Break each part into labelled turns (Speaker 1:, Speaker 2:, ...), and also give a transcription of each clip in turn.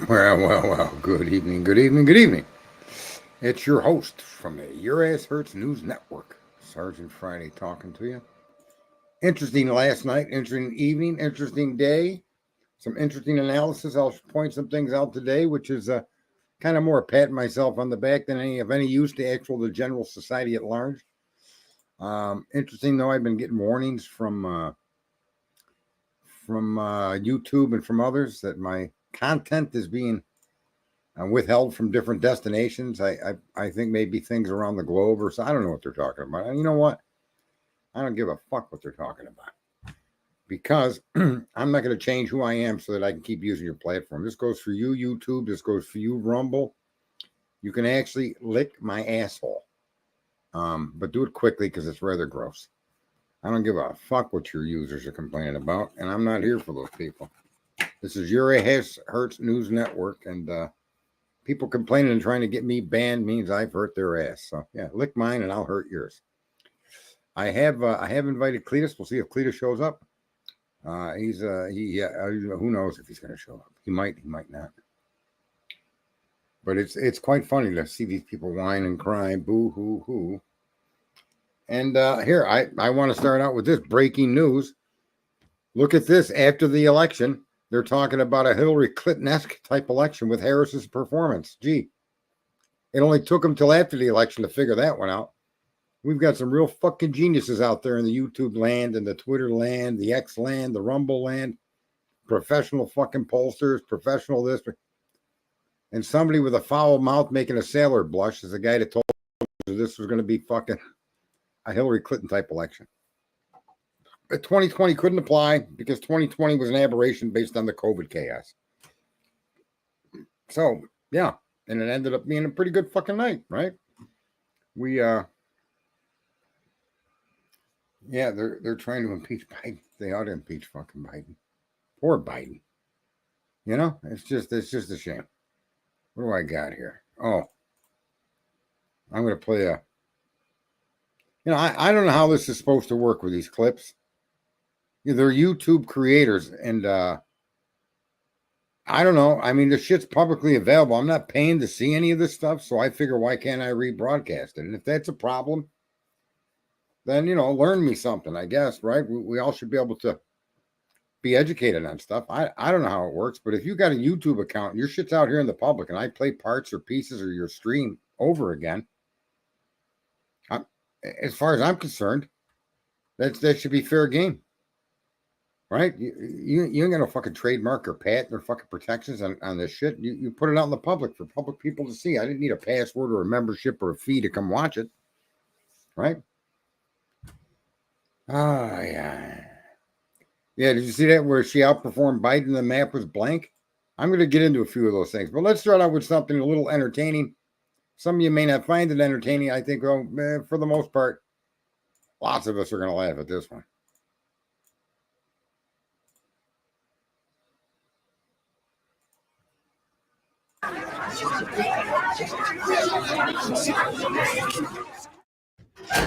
Speaker 1: Well. Good evening, good evening, good evening. It's your host from the Your Ass Hurts News Network, Sergeant Friday, talking to you. Interesting last night, interesting evening, interesting day. Some interesting analysis. I'll point some things out today, which is kind of more patting myself on the back than any of any use to the general society at large. Interesting though, I've been getting warnings from YouTube and from others that my content is being withheld from different destinations. I think maybe things around the globe or so. I don't know what they're talking about. And you know what? I don't give a fuck what they're talking about because I'm not going to change who I am so that I can keep using your platform. This goes for you, YouTube. This goes for you, Rumble. You can actually lick my asshole, but do it quickly because it's rather gross. I don't give a fuck what your users are complaining about, and I'm not here for those people. This is Your Ass Hurts News Network, and people complaining and trying to get me banned means I've hurt their ass. So yeah, lick mine and I'll hurt yours. I have invited Cletus. We'll see if Cletus shows up. Who knows if he's going to show up? He might not. But it's quite funny to see these people whine and cry, boo hoo hoo. And here I want to start out with this breaking news. Look at this. After the election, they're talking about a Hillary Clinton-esque type election with Harris's performance. Gee, it only took them till after the election to figure that one out. We've got some real fucking geniuses out there in the YouTube land and the Twitter land, the X land, the Rumble land, professional fucking pollsters, professional this. And somebody with a foul mouth making a sailor blush is the guy that told us this was going to be fucking a Hillary Clinton type election. But 2020 couldn't apply because 2020 was an aberration based on the COVID chaos. So, yeah. And it ended up being a pretty good fucking night, right? They're trying to impeach Biden. They ought to impeach fucking Biden. Poor Biden. You know, it's just a shame. What do I got here? Oh, I'm going to play a. You know, I don't know how this is supposed to work with these clips. They're YouTube creators, and I don't know. I mean, the shit's publicly available. I'm not paying to see any of this stuff, so I figure why can't I rebroadcast it? And if that's a problem, then, you know, learn me something, I guess, right? We all should be able to be educated on stuff. I don't know how it works, but if you got a YouTube account and your shit's out here in the public and I play parts or pieces of your stream over again, as far as I'm concerned, that should be fair game. Right? You ain't got no fucking trademark or patent or fucking protections on this shit. You put it out in the public for public people to see. I didn't need a password or a membership or a fee to come watch it. Right? Oh, yeah. Yeah, did you see that where she outperformed Biden? The map was blank? I'm going to get into a few of those things. But let's start out with something a little entertaining. Some of you may not find it entertaining. I think, for the most part, lots of us are going to laugh at this one.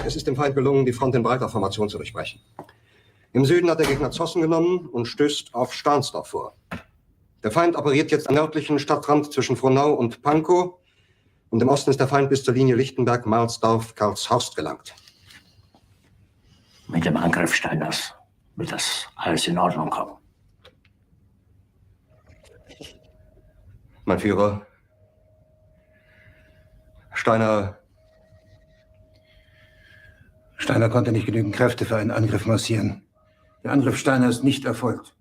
Speaker 2: Es ist dem Feind gelungen, die Front in breiter Formation zu durchbrechen. Im Süden hat der Gegner Zossen genommen und stößt auf Stahnsdorf vor. Der Feind operiert jetzt am nördlichen Stadtrand zwischen Frohnau und Pankow und im Osten ist der Feind bis zur Linie Lichtenberg-Marsdorf-Karlshorst gelangt.
Speaker 3: Mit dem Angriff Steiners wird das alles in Ordnung kommen.
Speaker 2: Mein Führer, Steiner konnte nicht genügend Kräfte für einen Angriff massieren. Der Angriff Steiner ist nicht erfolgt.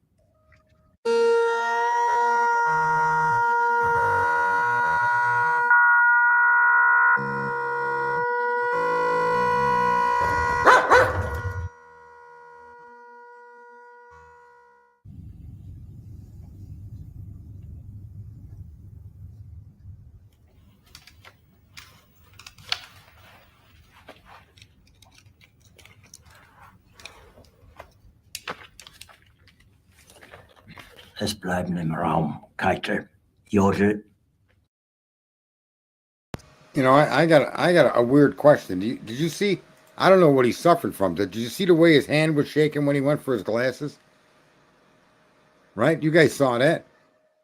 Speaker 3: Es bleiben im Raum Keitel, Jodl.
Speaker 1: You know, I got a weird question. Did you see? I don't know what he suffered from. Did you see the way his hand was shaking when he went for his glasses? Right? You guys saw that.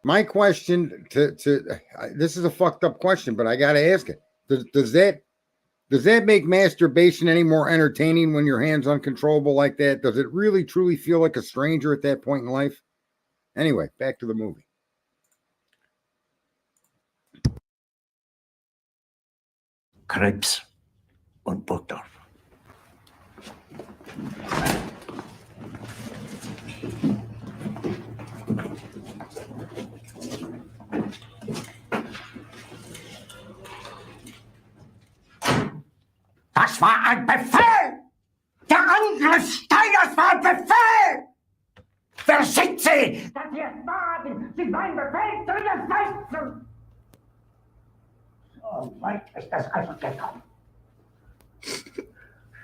Speaker 1: My question this is a fucked up question, but I got to ask it. Does that make masturbation any more entertaining when your hand's uncontrollable like that? Does it really truly feel like a stranger at that point in life? Anyway, back to the movie.
Speaker 3: Krebs und Butter. Das war ein Befehl! Der Angriff Steiners war ein Befehl! Wer sind Sie, dass Sie es wagen, sich meinen Befehl zu widersetzen? So weit ist das also gekommen.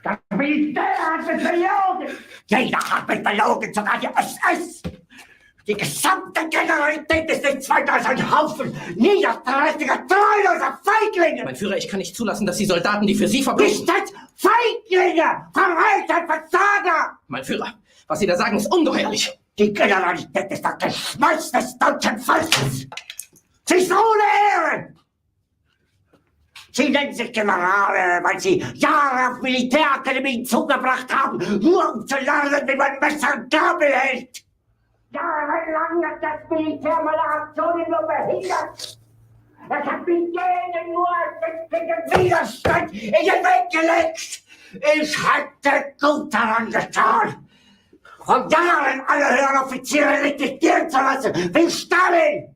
Speaker 3: Das Militär hat mich belogen! Jeder hat mich belogen, sogar die SS! Die gesamte Generalität ist nichts weiter als ein Haufen niederträchtiger, treuloser Feiglinge!
Speaker 4: Mein Führer, ich kann nicht zulassen, dass die Soldaten, die für Sie verbringen...
Speaker 3: Nicht als Feiglinge! Verreiter, Versager!
Speaker 4: Mein Führer, was Sie da sagen, ist ungeheuerlich.
Speaker 3: Die Generalität ist das Geschmeiß des deutschen Volkes! Sie ist ohne Ehre! Sie nennen sich Generale, weil Sie Jahre auf Militärakademien zugebracht haben, nur um zu lernen, wie man Messer und Gabel hält! Jahrelang hat das Militär meine Aktionen nur behindert. Es hat mich jeden nur gegen Widerstand in den Weg gelegt. Ich hätte gut daran getan, von Jahren alle höheren Offiziere liquidieren zu lassen, wie Stalin.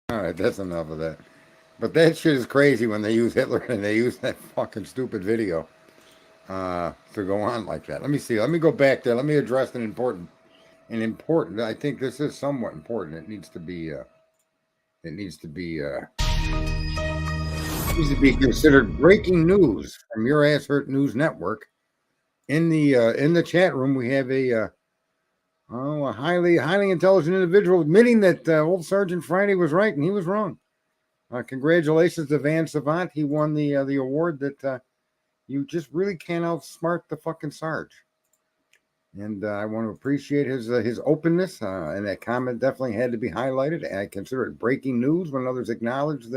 Speaker 1: All right, that's enough of that. But that shit is crazy when they use Hitler and they use that fucking stupid video to go on like that. Let me see. Let me go back there. Let me address an important. I think this is somewhat important. It needs to be. It needs to be considered breaking news from Your Ass Hurt News Network. In the chat room, we have a highly intelligent individual admitting that old Sergeant Friday was right and he was wrong. Congratulations to Van Savant. He won the award that you just really can't outsmart the fucking Sarge. And I want to appreciate his openness. And that comment definitely had to be highlighted. And I consider it breaking news when others acknowledge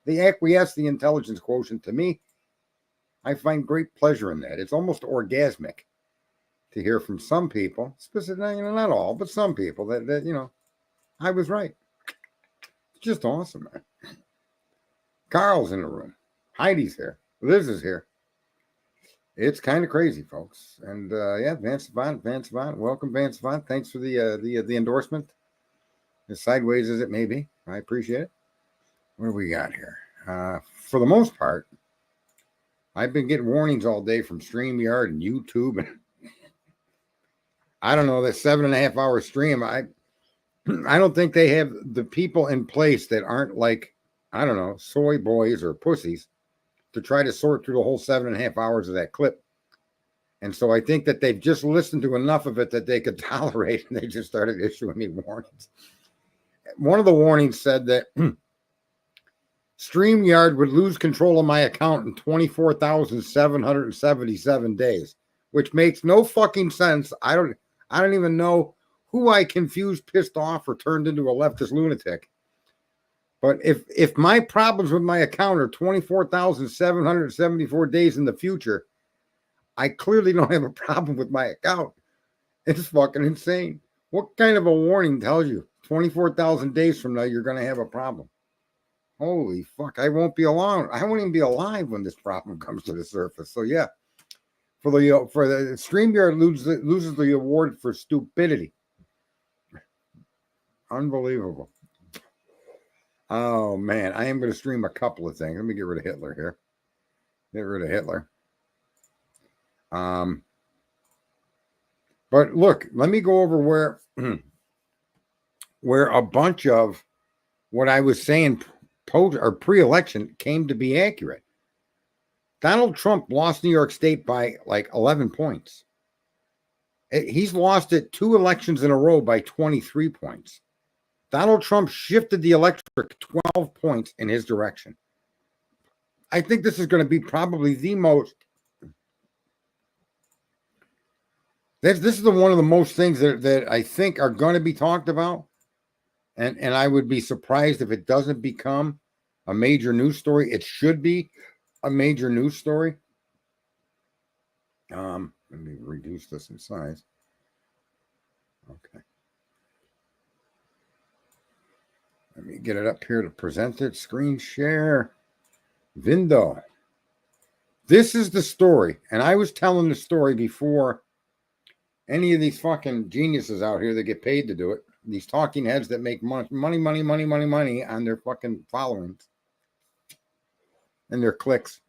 Speaker 1: they acquiesce the intelligence quotient. To me, I find great pleasure in that. It's almost orgasmic to hear from some people, specifically, not all, but some people that I was right. It's just awesome, man. Carl's in the room. Heidi's here. Liz is here. It's kind of crazy, folks. And yeah, Van Savant, welcome, Van Savant. Thanks for the endorsement. As sideways as it may be, I appreciate it. What do we got here? For the most part, I've been getting warnings all day from StreamYard and YouTube, and I don't know, that 7.5 hour stream. I don't think they have the people in place that aren't like, I don't know, soy boys or pussies to try to sort through the whole 7.5 hours of that clip. And so I think that they've just listened to enough of it that they could tolerate, and they just started issuing me warnings. One of the warnings said that StreamYard would lose control of my account in 24,777 days, which makes no fucking sense. I don't even know who I confused, pissed off, or turned into a leftist lunatic. But if my problems with my account are 24,774 days in the future, I clearly don't have a problem with my account. It's fucking insane. What kind of a warning tells you 24,000 days from now you're going to have a problem? Holy fuck, I won't be alone. I won't even be alive when this problem comes to the surface. So yeah, for the StreamYard loses the award for stupidity. Unbelievable. Oh man, I am going to stream a couple of things. Let me get rid of Hitler here. Get rid of Hitler. But look, let me go over where a bunch of what I was saying pre-election came to be accurate. Donald Trump lost New York State by like 11 points. He's lost it 2 elections in a row by 23 points. Donald Trump shifted the electorate 12 points in his direction. I think this is going to be probably the most This is the one of the most things that I think are going to be talked about, and I would be surprised if it doesn't become a major news story. It should be a major news story. Let me reduce this in size. Okay. Let me get it up here to present it. Screen share. Vindo. This is the story. And I was telling the story before any of these fucking geniuses out here that get paid to do it. These talking heads that make money on their fucking followings and their clicks.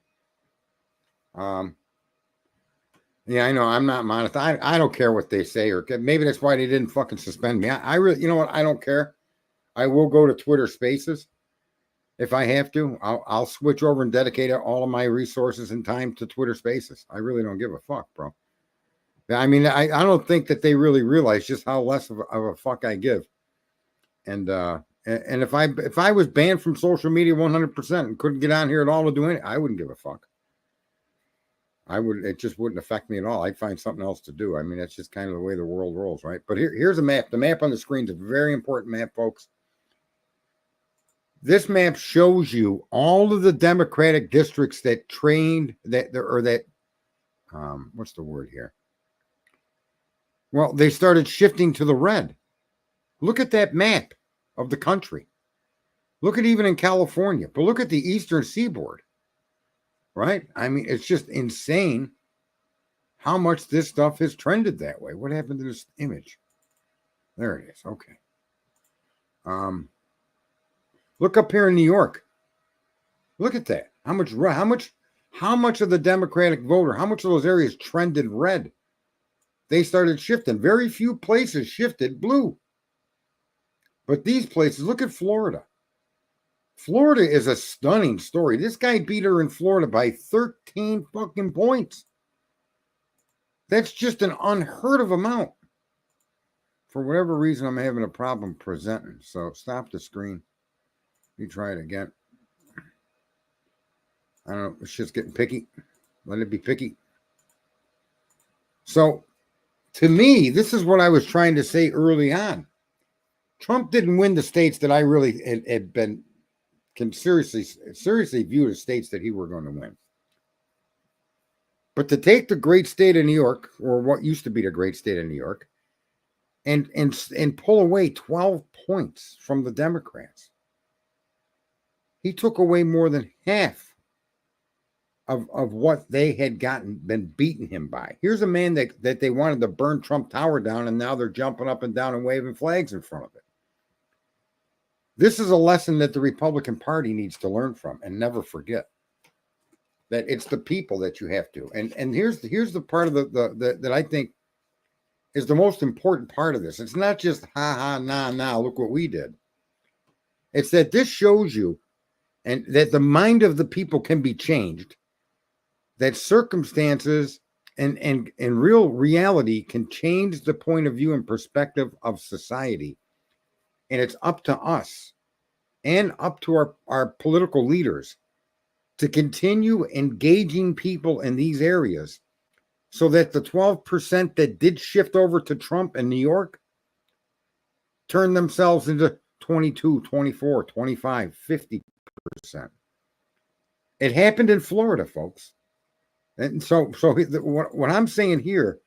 Speaker 1: Yeah, I know. I'm not monetized. I don't care what they say, or maybe that's why they didn't fucking suspend me. I really, you know what? I don't care. I will go to Twitter Spaces if I have to. I'll switch over and dedicate all of my resources and time to Twitter Spaces. I really don't give a fuck, bro. I mean, I don't think that they really realize just how less of a fuck I give. And if I was banned from social media 100% and couldn't get on here at all to do anything, I wouldn't give a fuck. It just wouldn't affect me at all. I'd find something else to do. I mean, that's just kind of the way the world rolls, right? But here's a map. The map on the screen is a very important map, folks. This map shows you all of the Democratic districts that what's the word here? Well, they started shifting to the red. Look at that map of the country. Look at even in California, but look at the Eastern Seaboard. Right? I mean, it's just insane how much this stuff has trended that way. What happened to this image? There it is. Okay. Look up here in New York. Look at that. How much of the Democratic voter, how much of those areas trended red? They started shifting. Very few places shifted blue. But these places, look at Florida. Florida is a stunning story. This guy beat her in Florida by 13 fucking points. That's just an unheard of amount. For whatever reason, I'm having a problem presenting. So stop the screen. You try it again. I don't know. It's just getting picky. Let it be picky. So, to me, this is what I was trying to say early on. Trump didn't win the states that I really had been seriously viewed as states that he were going to win. But to take the great state of New York, or what used to be the great state of New York, and pull away 12 points from the Democrats, he took away more than half of what they had been beaten him by. Here's a man that they wanted to burn Trump Tower down, and now they're jumping up and down and waving flags in front of it. This is a lesson that the Republican Party needs to learn from and never forget. That it's the people that you have to. And here's the part of the that I think is the most important part of this. It's not just nah, look what we did. It's that this shows you and that the mind of the people can be changed, that circumstances and real reality can change the point of view and perspective of society. And it's up to us and up to our political leaders to continue engaging people in these areas so that the 12% that did shift over to Trump in New York turn themselves into 22, 24, 25, 50%. It happened in Florida, folks. And so what I'm saying here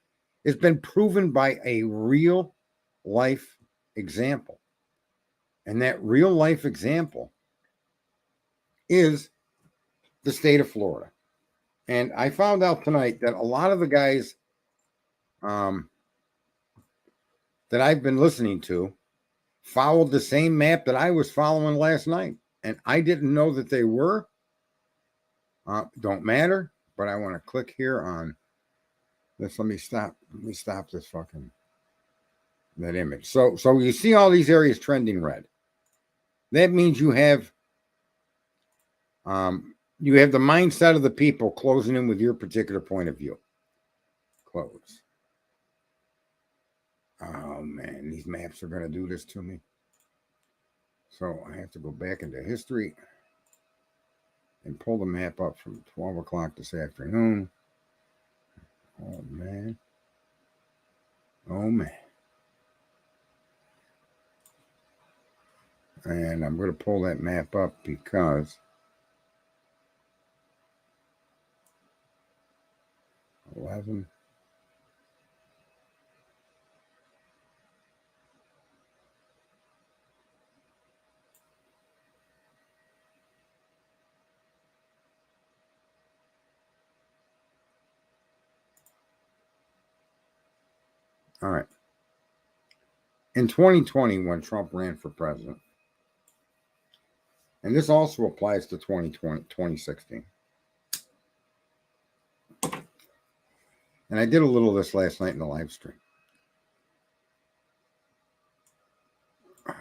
Speaker 1: has been proven by a real life example. And that real life example is the state of Florida. And I found out tonight that a lot of the guys that I've been listening to followed the same map that I was following last night. And I didn't know that they were. Don't matter. But I want to click here on this. Let me stop this fucking that image. So you see all these areas trending red. That means you have the mindset of the people closing in with your particular point of view. Close. Oh man, these maps are going to do this to me. So I have to go back into history and pull the map up from 12 o'clock this afternoon. Oh man. Oh, man. And I'm going to pull that map up because 11. All right. In 2020, when Trump ran for president, and this also applies to 2016. And I did a little of this last night in the live stream. I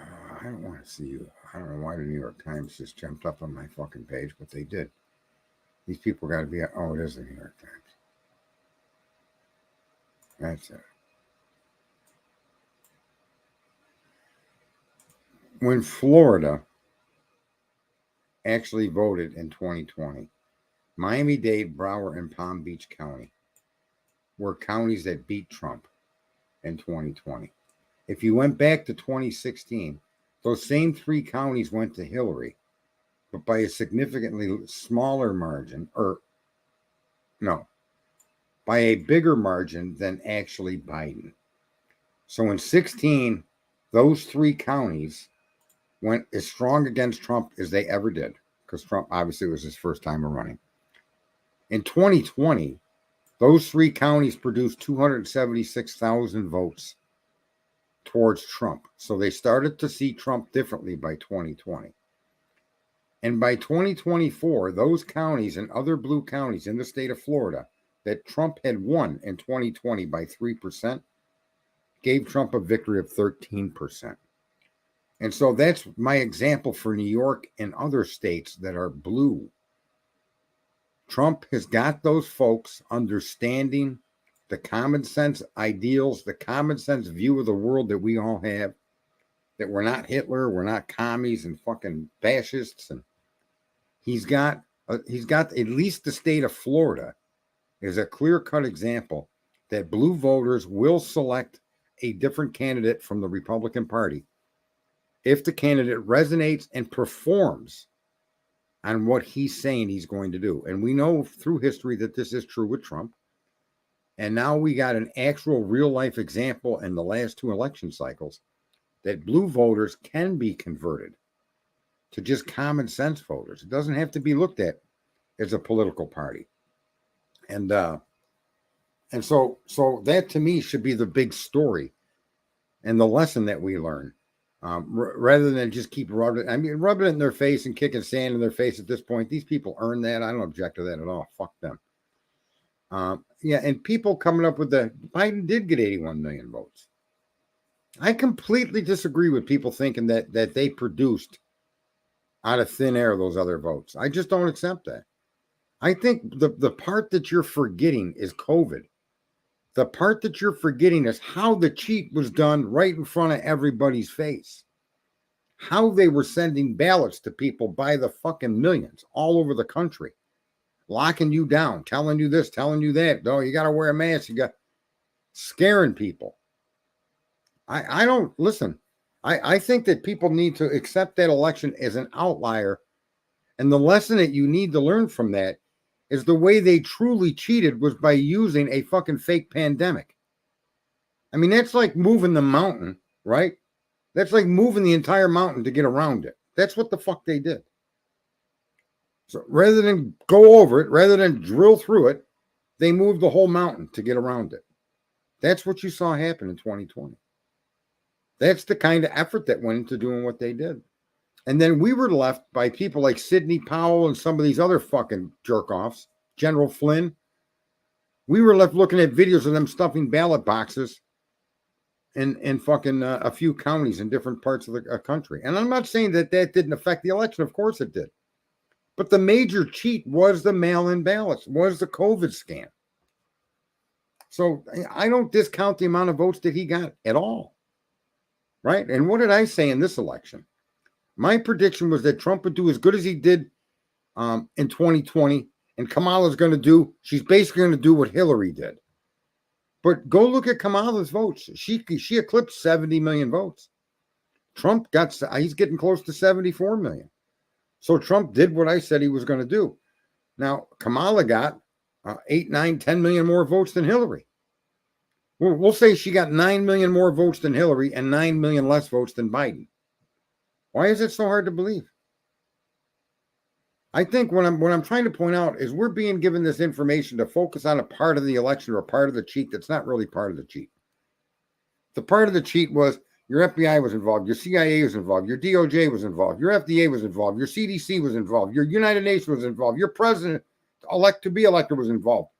Speaker 1: don't want to see you. I don't know why the New York Times just jumped up on my fucking page, but they did. These people got to be. Oh, it is the New York Times. That's it. When Florida actually voted in 2020, Miami-Dade, Broward, and Palm Beach County were counties that beat Trump in 2020. If you went back to 2016, those same three counties went to Hillary, but by a significantly smaller margin, by a bigger margin than actually Biden. So in 16, those three counties went as strong against Trump as they ever did, because Trump obviously was his first time running. In 2020, those three counties produced 276,000 votes towards Trump. So they started to see Trump differently by 2020. And by 2024, those counties and other blue counties in the state of Florida that Trump had won in 2020 by 3% gave Trump a victory of 13%. And so that's my example for New York and other states that are blue. Trump has got those folks understanding the common sense ideals, the common sense view of the world that we all have, that we're not Hitler, we're not commies and fucking fascists. And he's got at least the state of Florida is a clear-cut example that blue voters will select a different candidate from the Republican Party if the candidate resonates and performs on what he's saying he's going to do. And we know through history that this is true with Trump. And now we got an actual real-life example in the last two election cycles that blue voters can be converted to just common sense voters. It doesn't have to be looked at as a political party. And so that to me should be the big story and the lesson that we learn. Rather than just keep rubbing it in their face and kicking sand in their face at this point. These people earn that. I don't object to that at all. Fuck them. And people coming up with Biden did get 81 million votes. I completely disagree with people thinking that they produced out of thin air those other votes. I just don't accept that. I think the part that you're forgetting is COVID. The part that you're forgetting is how the cheat was done right in front of everybody's face. How they were sending ballots to people by the fucking millions all over the country. Locking you down, telling you this, telling you that. No, you got to wear a mask. You got scaring people. I don't listen. I think that people need to accept that election as an outlier. And the lesson that you need to learn from that is the way they truly cheated was by using a fucking fake pandemic. I mean, that's like moving the mountain, right? That's like moving the entire mountain to get around it. That's what the fuck they did. So rather than go over it, rather than drill through it, they moved the whole mountain to get around it. That's what you saw happen in 2020. That's the kind of effort that went into doing what they did. And then we were left by people like Sidney Powell and some of these other fucking jerk-offs, General Flynn. We were left looking at videos of them stuffing ballot boxes in fucking a few counties in different parts of the country. And I'm not saying that didn't affect the election. Of course it did. But the major cheat was the mail-in ballots, was the COVID scam. So I don't discount the amount of votes that he got at all. Right? And what did I say in this election? My prediction was that Trump would do as good as he did in 2020, and Kamala's going to she's basically going to do what Hillary did. But go look at Kamala's votes. She eclipsed 70 million votes. Trump he's getting close to 74 million. So Trump did what I said he was going to do. Now, Kamala got 8, 9, 10 million more votes than Hillary. We'll say she got 9 million more votes than Hillary and 9 million less votes than Biden. Why is it so hard to believe? I think what I'm trying to point out is we're being given this information to focus on a part of the election or a part of the cheat that's not really part of the cheat. The part of the cheat was your FBI was involved, your CIA was involved, your DOJ was involved, your FDA was involved, your CDC was involved, your United Nations was involved, your president to be elected was involved.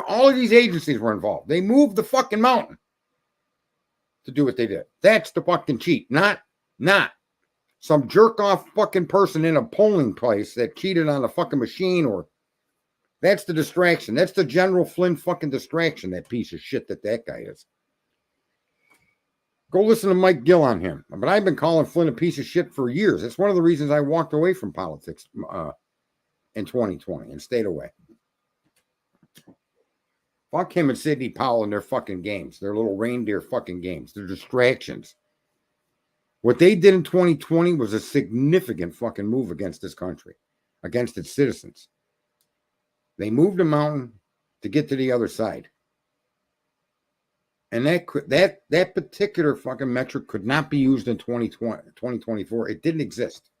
Speaker 1: All of these agencies were involved. They moved the fucking mountain to do what they did. That's the fucking cheat, not some jerk off fucking person in a polling place that cheated on a fucking machine, or that's the distraction. That's the General Flynn fucking distraction, that piece of shit that guy is. Go listen to Mike Gill on him. But I've been calling Flynn a piece of shit for years. It's one of the reasons I walked away from politics in 2020 and stayed away. Fuck him and Sidney Powell and their fucking games, their little reindeer fucking games, their distractions. What they did in 2020 was a significant fucking move against this country, against its citizens. They moved a mountain to get to the other side. And that particular fucking metric could not be used in 2024. It didn't exist.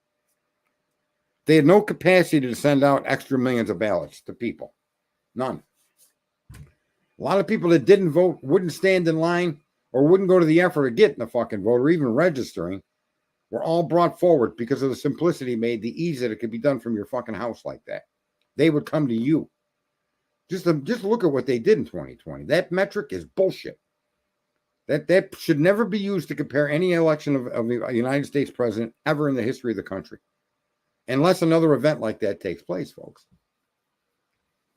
Speaker 1: They had no capacity to send out extra millions of ballots to people. None. A lot of people that didn't vote wouldn't stand in line or wouldn't go to the effort of getting a fucking vote or even registering, were all brought forward because of the simplicity made, the ease that it could be done from your fucking house like that. They would come to you. Just look at what they did in 2020. That metric is bullshit. That should never be used to compare any election of the United States president ever in the history of the country. Unless another event like that takes place, folks.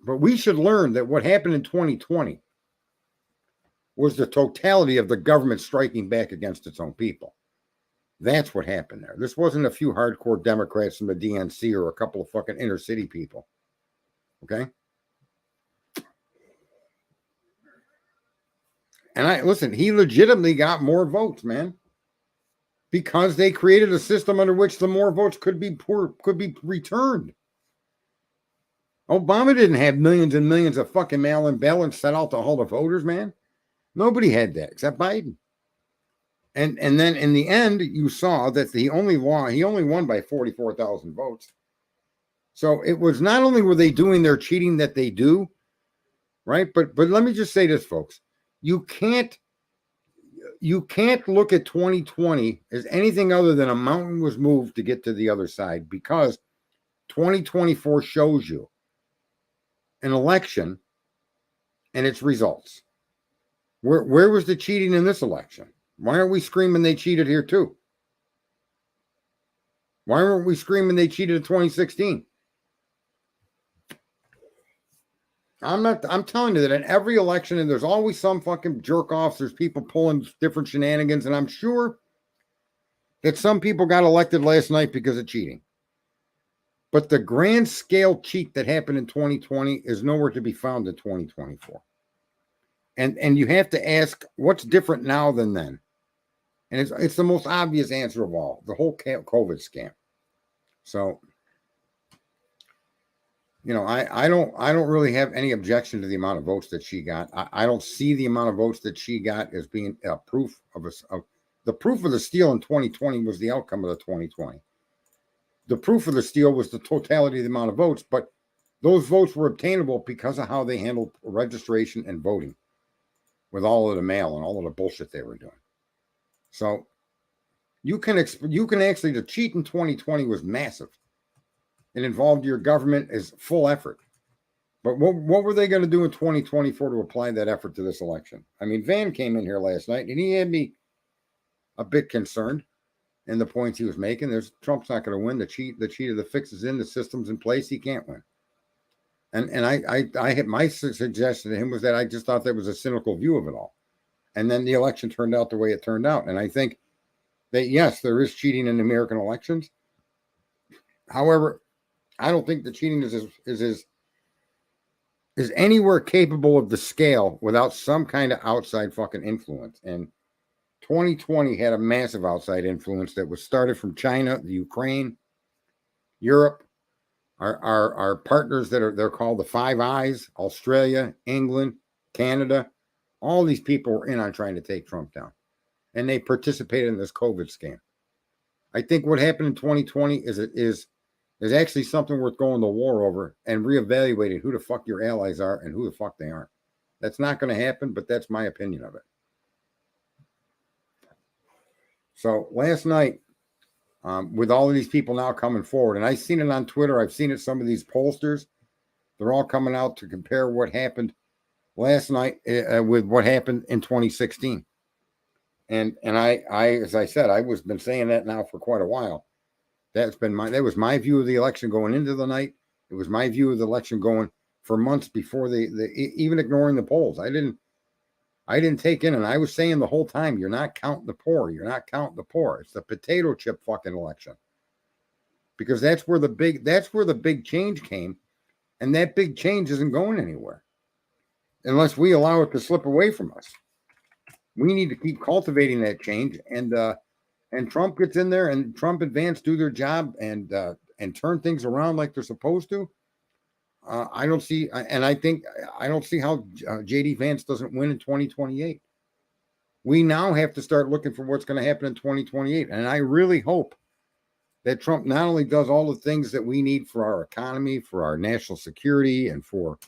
Speaker 1: But we should learn that what happened in 2020 was the totality of the government striking back against its own people. That's what happened there. This wasn't a few hardcore Democrats from the DNC or a couple of fucking inner city people. Okay? And listen, he legitimately got more votes, man. Because they created a system under which the more votes could be returned. Obama didn't have millions and millions of fucking mail-in ballots sent out to all the voters, man. Nobody had that except Biden. And then in the end, you saw that he only won by 44,000 votes. So it was not only were they doing their cheating that they do, right? But let me just say this, folks. You can't look at 2020 as anything other than a mountain was moved to get to the other side, because 2024 shows you an election and its results. Where was the cheating in this election? Why aren't we screaming they cheated here too? Why aren't we screaming they cheated in 2016? I'm telling you that in every election, and there's always some fucking jerk offs, there's people pulling different shenanigans, and I'm sure that some people got elected last night because of cheating. But the grand scale cheat that happened in 2020 is nowhere to be found in 2024. And you have to ask, what's different now than then? And it's the most obvious answer of all, the whole COVID scam. So, you know, I don't really have any objection to the amount of votes that she got. I don't see the amount of votes that she got as being a proof of the proof of the steal in 2020 was the outcome of the 2020. The proof of the steal was the totality of the amount of votes, but those votes were obtainable because of how they handled registration and voting with all of the mail and all of the bullshit they were doing. So you can actually, the cheat in 2020 was massive. It involved your government as full effort. But what were they going to do in 2024 to apply that effort to this election? I mean, Van came in here last night and he had me a bit concerned in the points he was making. Trump's not going to win. The cheat of the fix is in, the system's in place. He can't win. And I had my suggestion to him was that I just thought that was a cynical view of it all. And then the election turned out the way it turned out. And I think that, yes, there is cheating in American elections. However, I don't think the cheating is as is anywhere capable of the scale without some kind of outside fucking influence. And 2020 had a massive outside influence that was started from China, the Ukraine, Europe, our partners they're called the Five Eyes, Australia, England, Canada. All these people were in on trying to take Trump down, and they participated in this COVID scam. I think what happened in 2020 is actually something worth going to war over and reevaluating who the fuck your allies are and who the fuck they aren't. That's not going to happen, but that's my opinion of it. So last night, with all of these people now coming forward, and I've seen it on Twitter, I've seen it, some of these pollsters, they're all coming out to compare what happened last night with what happened in 2016. And I, as I said, been saying that now for quite a while. That was my view of the election going into the night. It was my view of the election going for months before even ignoring the polls. I didn't take in, and I was saying the whole time, you're not counting the poor. You're not counting the poor. It's the potato chip fucking election. Because that's where the big change came. And that big change isn't going anywhere unless we allow it to slip away from us. We need to keep cultivating that change, and Trump gets in there, and Trump and Vance do their job and turn things around like they're supposed to. I don't see how JD Vance doesn't win in 2028. We now have to start looking for what's going to happen in 2028, and I really hope that Trump not only does all the things that we need for our economy, for our national security, and for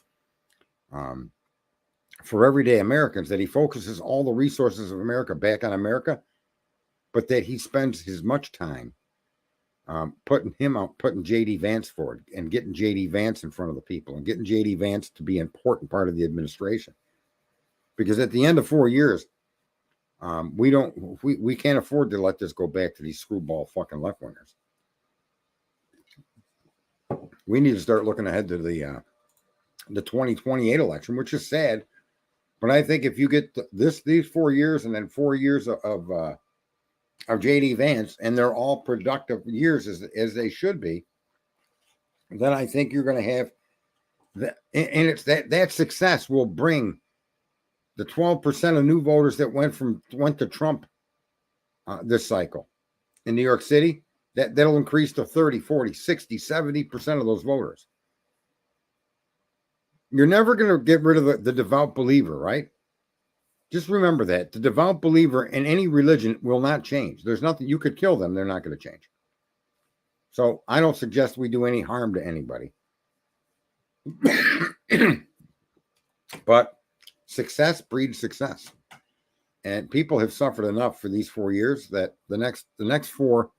Speaker 1: everyday Americans, that he focuses all the resources of America back on America, but that he spends as much time putting JD Vance forward and getting JD Vance in front of the people and getting JD Vance to be an important part of the administration. Because at the end of 4 years, we can't afford to let this go back to these screwball fucking left wingers. We need to start looking ahead to the 2028 election, which is sad. But I think if you get these 4 years and then 4 years of JD Vance, and they're all productive years as they should be, then I think you're going to have that, and it's that success will bring the 12% of new voters that went to Trump this cycle in New York City, that'll increase to 30, 40, 60, 70% of those voters. You're never going to get rid of the devout believer, right? Just remember that. The devout believer in any religion will not change. There's nothing, you could kill them, they're not going to change. So I don't suggest we do any harm to anybody. But success breeds success. And people have suffered enough for these 4 years that the next 4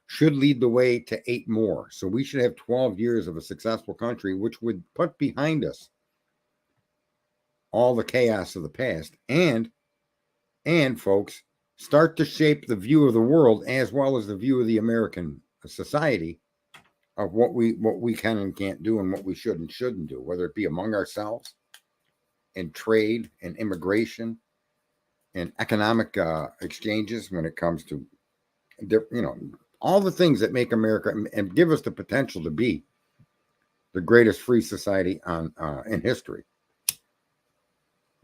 Speaker 1: should lead the way to 8 more. So we should have 12 years of a successful country, which would put behind us all the chaos of the past and folks, start to shape the view of the world as well as the view of the American society of what we can and can't do and what we should and shouldn't do, whether it be among ourselves, in trade and immigration and economic exchanges, when it comes to, all the things that make America and give us the potential to be the greatest free society in history.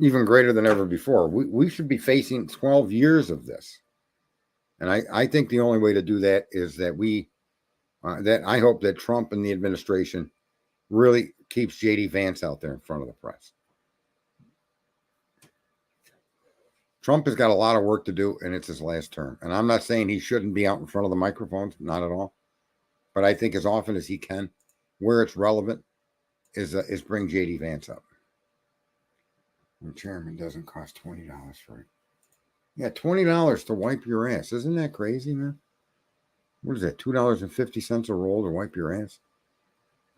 Speaker 1: Even greater than ever before. We should be facing 12 years of this. And I think the only way to do that is that I hope that Trump and the administration really keeps JD Vance out there in front of the press. Trump has got a lot of work to do, and it's his last term. And I'm not saying he shouldn't be out in front of the microphones, not at all. But I think as often as he can, where it's relevant, is bring JD Vance up. The chairman doesn't cost $20 for it. Yeah, $20 to wipe your ass. Isn't that crazy, man? What is that? $2.50 a roll to wipe your ass?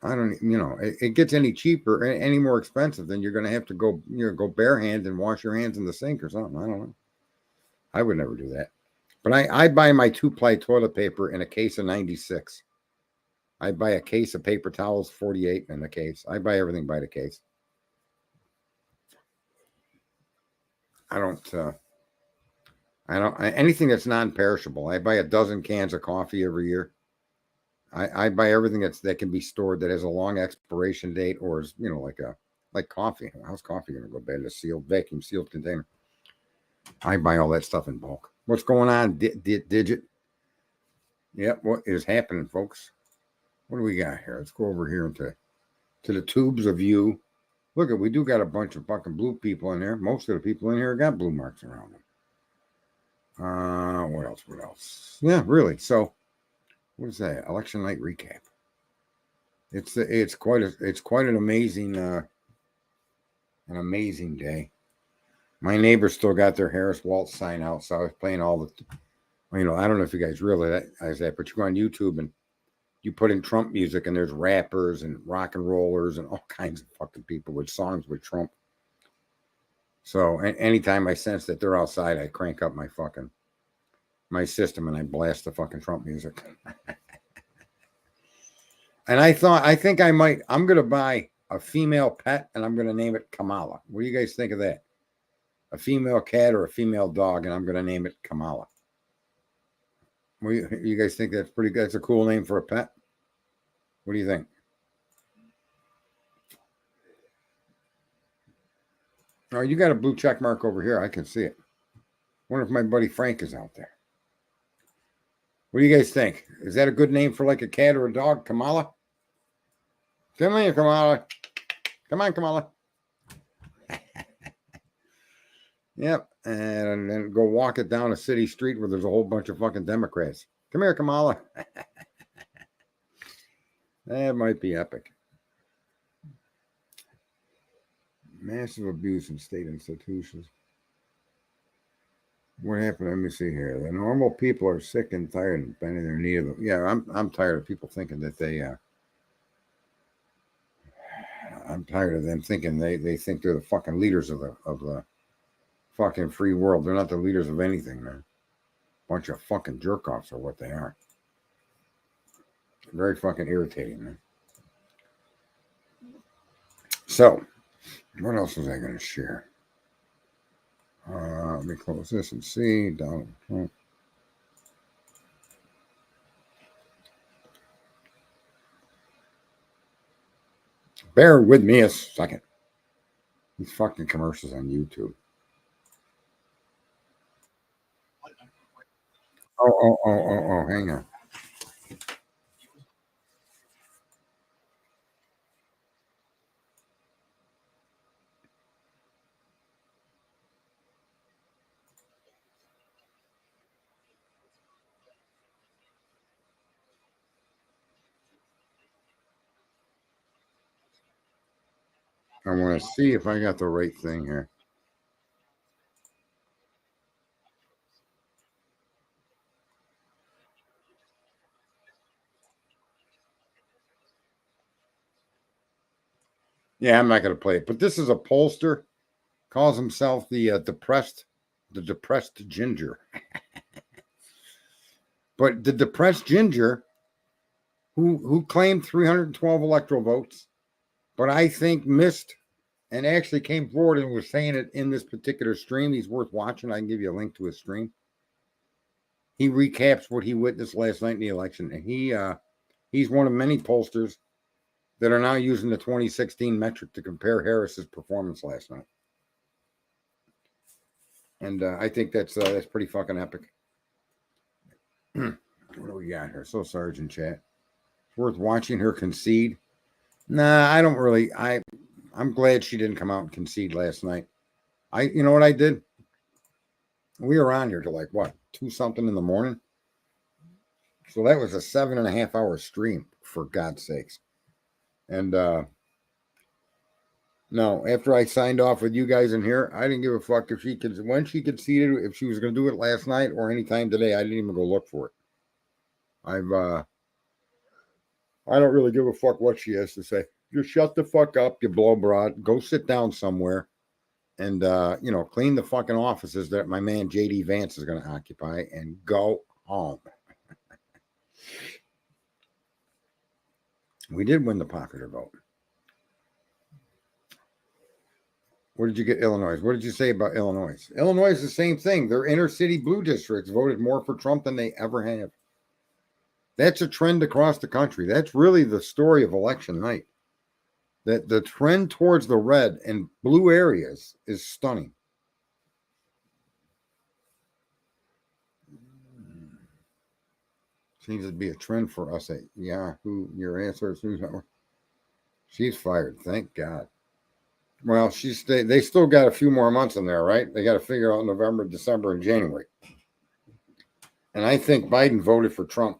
Speaker 1: I don't, it gets any cheaper, any more expensive, then you're going to have to go barehand and wash your hands in the sink or something. I don't know. I would never do that. But I buy my 2-ply toilet paper in a case of 96. I buy a case of paper towels, 48 in a case. I buy everything by the case. I don't anything that's non-perishable. I buy a dozen cans of coffee every year. I buy everything that can be stored that has a long expiration date or is, like like coffee. How's coffee going to go bad? A sealed, vacuum sealed container. I buy all that stuff in bulk. What's going on, Digit? Yep, what is happening, folks? What do we got here? Let's go over here into the tubes of you. Look, we do got a bunch of fucking blue people in there. Most of the people in here got blue marks around them. What else? What else? Yeah, really. So, what is that? Election night recap. It's quite an amazing day. My neighbors still got their Harris Waltz sign out, so I was playing all the. I don't know if you guys realize that, but you go on YouTube and you put in Trump music, and there's rappers and rock and rollers and all kinds of fucking people with songs with Trump. So anytime I sense that they're outside, I crank up my system and I blast the fucking Trump music. And I'm going to buy a female pet and I'm going to name it Kamala. What do you guys think of that? A female cat or a female dog, and I'm going to name it Kamala. You guys think that's pretty good? That's a cool name for a pet? What do you think? Oh, you got a blue check mark over here. I can see it. Wonder if my buddy Frank is out there. What do you guys think? Is that a good name for like a cat or a dog? Kamala? Come here, Kamala. Come on, Kamala. Yep. And then go walk it down a city street where there's a whole bunch of fucking Democrats. Come here, Kamala. That might be epic. Massive abuse in state institutions. What happened? Let me see here. The normal people are sick and tired and bending their knee. Yeah, I'm tired of people thinking that they. I'm tired of them thinking they think they're the fucking leaders of the fucking free world. They're not the leaders of anything, man. Bunch of fucking jerk offs are what they are. Very fucking irritating, man. So, what else was I going to share? Let me close this and see. Donald Trump. Bear with me a second. These fucking commercials on YouTube. Oh, hang on. I want to see if I got the right thing here. Yeah, I'm not going to play it, but this is a pollster, calls himself the depressed ginger. But the depressed ginger, who claimed 312 electoral votes, but I think missed and actually came forward and was saying it in this particular stream. He's worth watching. I can give you a link to his stream. He recaps what he witnessed last night in the election, and he's one of many pollsters that are now using the 2016 metric to compare Harris's performance last night. And I think that's pretty fucking epic. What do we got here? So Sergeant Chat. It's worth watching her concede. Nah, I don't really. I'm glad she didn't come out and concede last night. You know what I did? We were on here till like what, 2-something in the morning. So that was a 7.5 hour stream, for God's sakes. And no, after I signed off with you guys in here, I didn't give a fuck if when she conceded, if she was going to do it last night or anytime today. I didn't even go look for it. I don't really give a fuck what she has to say. Just shut the fuck up, you blow broad. Go sit down somewhere and, clean the fucking offices that my man J.D. Vance is going to occupy and go home. We did win the popular vote. What did you get, Illinois? What did you say about Illinois? Illinois is the same thing. Their inner city blue districts voted more for Trump than they ever have. That's a trend across the country. That's really the story of election night. that the trend towards the red and blue areas is stunning. Seems to be a trend for us at Yahoo. Your answer is she's fired. Thank God. Well, they still got a few more months in there, right? They got to figure out November, December, and January. And I think Biden voted for Trump.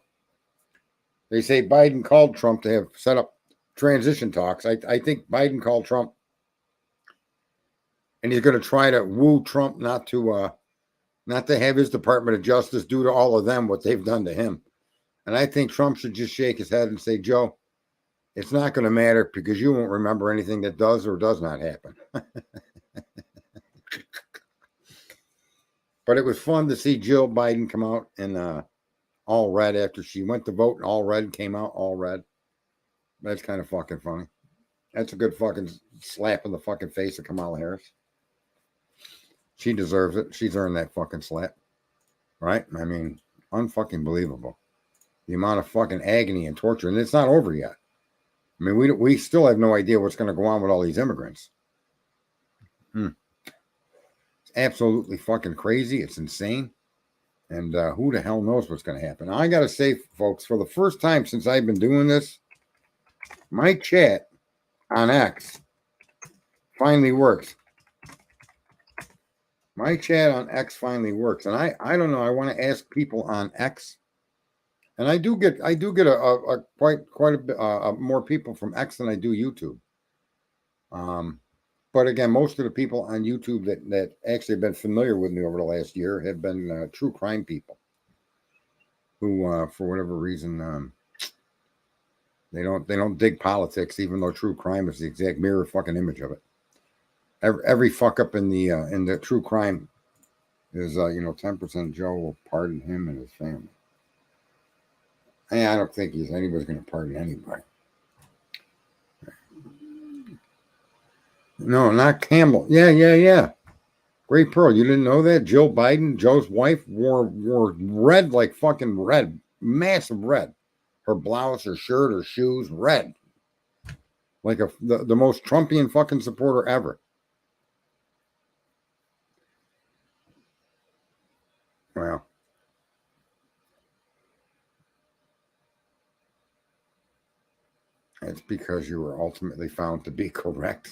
Speaker 1: They say Biden called Trump to have set up transition talks. I think Biden called Trump, and he's going to try to woo Trump not to have his Department of Justice do to all of them what they've done to him. And I think Trump should just shake his head and say, Joe, it's not going to matter because you won't remember anything that does or does not happen. But it was fun to see Jill Biden come out in all red after she went to vote and all red, came out all red. That's kind of fucking funny. That's a good fucking slap in the fucking face of Kamala Harris. She deserves it. She's earned that fucking slap. Right? I mean, unfucking believable. The amount of fucking agony and torture. And it's not over yet. I mean, we still have no idea what's going to go on with all these immigrants. It's absolutely fucking crazy. It's insane. And who the hell knows what's going to happen. Now, I got to say, folks, for the first time since I've been doing this, my chat on X finally works. My chat on X finally works. And I don't know. I want to ask people on X. And I do get a quite a bit more people from X than I do YouTube. But again, most of the people on YouTube that actually have been familiar with me over the last year have been true crime people who, for whatever reason, they don't dig politics, even though true crime is the exact mirror fucking image of it. Every fuck up in the true crime is 10% Joe will pardon him and his family. I don't think anybody's going to pardon anybody. No, not Campbell. Yeah. Great Pearl. You didn't know that? Jill Biden, Joe's wife, wore red like fucking red. Massive red. Her blouse, her shirt, her shoes, red. Like the most Trumpian fucking supporter ever. Well. It's because you were ultimately found to be correct.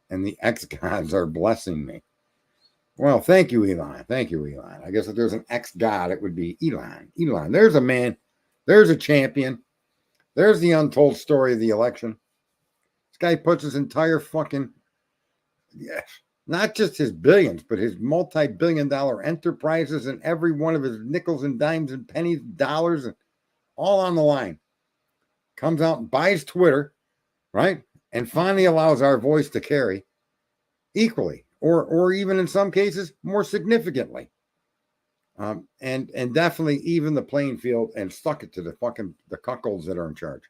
Speaker 1: And the ex-gods are blessing me. Well, thank you, Elon. Thank you, Elon. I guess if there's an ex-god, it would be Elon. Elon, there's a man. There's a champion. There's the untold story of the election. This guy puts his entire fucking, not just his billions, but his multi-billion-dollar enterprises and every one of his nickels and dimes and pennies, dollars, and all on the line. Comes out and buys Twitter, right? And finally allows our voice to carry equally, or even in some cases more significantly. And definitely even the playing field and stuck it to the cuckolds that are in charge.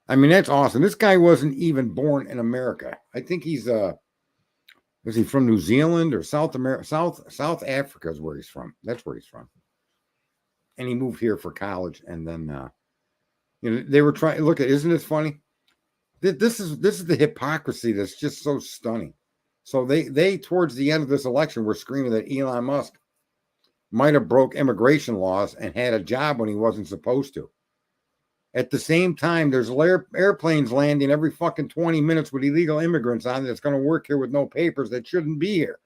Speaker 1: I mean, that's awesome. This guy wasn't even born in America. I think he's is he from New Zealand or South America? South Africa is where he's from. That's where he's from. And he moved here for college, and then they were trying. Look at, isn't it funny? This is the hypocrisy that's just so stunning. So they towards the end of this election were screaming that Elon Musk might have broke immigration laws and had a job when he wasn't supposed to. At the same time, there's airplanes landing every fucking 20 minutes with illegal immigrants on that's going to work here with no papers that shouldn't be here.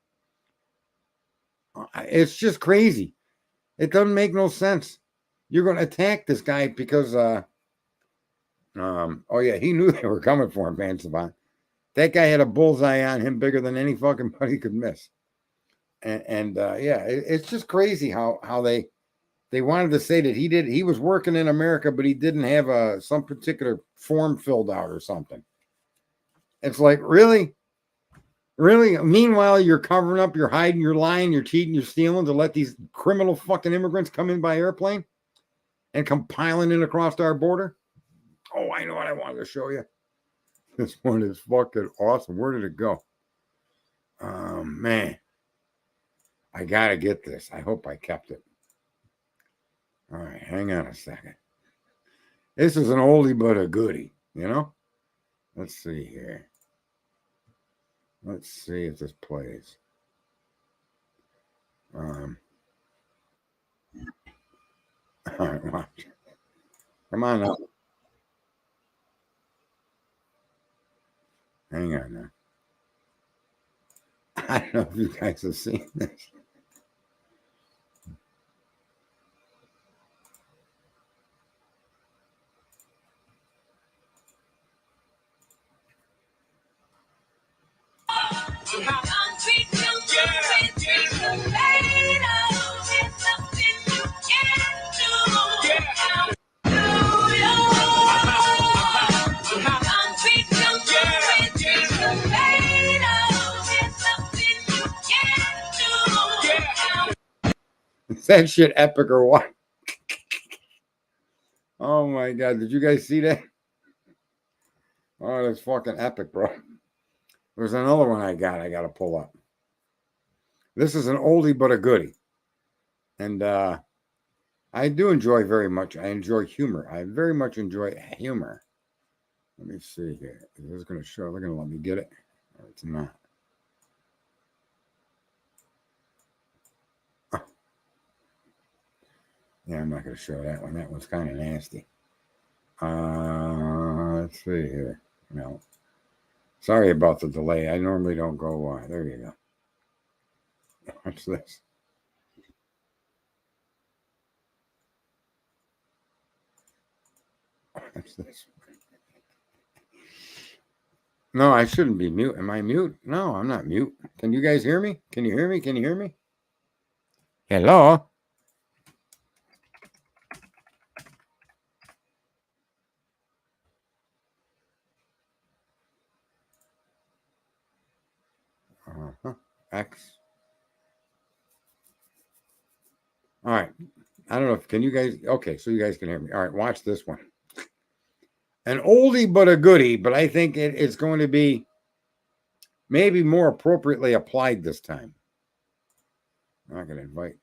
Speaker 1: It's just crazy. It doesn't make no sense. You're going to attack this guy because, he knew they were coming for him, Van Savant. That guy had a bullseye on him bigger than any fucking buddy could miss. It's just crazy how they wanted to say that he was working in America, but he didn't have some particular form filled out or something. It's like, really? Really? Meanwhile, you're covering up, you're hiding, you're lying, you're cheating, you're stealing to let these criminal fucking immigrants come in by airplane and come piling in across our border? Oh, I know what I wanted to show you. This one is fucking awesome. Where did it go? Man. I got to get this. I hope I kept it. All right, hang on a second. This is an oldie but a goodie. You know? Let's see here. Let's see if this plays. All right, watch. Come on now. Hang on now. I don't know if you guys have seen this. Is that shit epic or what? Oh my god, did you guys see that? Oh, that's fucking epic, bro. There's another one I gotta pull up. This is an oldie but a goodie. And I do enjoy very much. I enjoy humor. I very much enjoy humor. Let me see here. Is this gonna show? They're gonna let me get it. Or it's not. Yeah, I'm not going to show that one. That one's kind of nasty. Let's see here. No. Sorry about the delay. I normally don't go. There you go. Watch this. Watch this. No, I shouldn't be mute. Am I mute? No, I'm not mute. Can you guys hear me? Can you hear me? Can you hear me? Hello? X. All right. I don't know if can you guys okay, so you guys can hear me. All right, watch this one. An oldie but a goodie, but I think it's going to be maybe more appropriately applied this time. I'm not going to invite.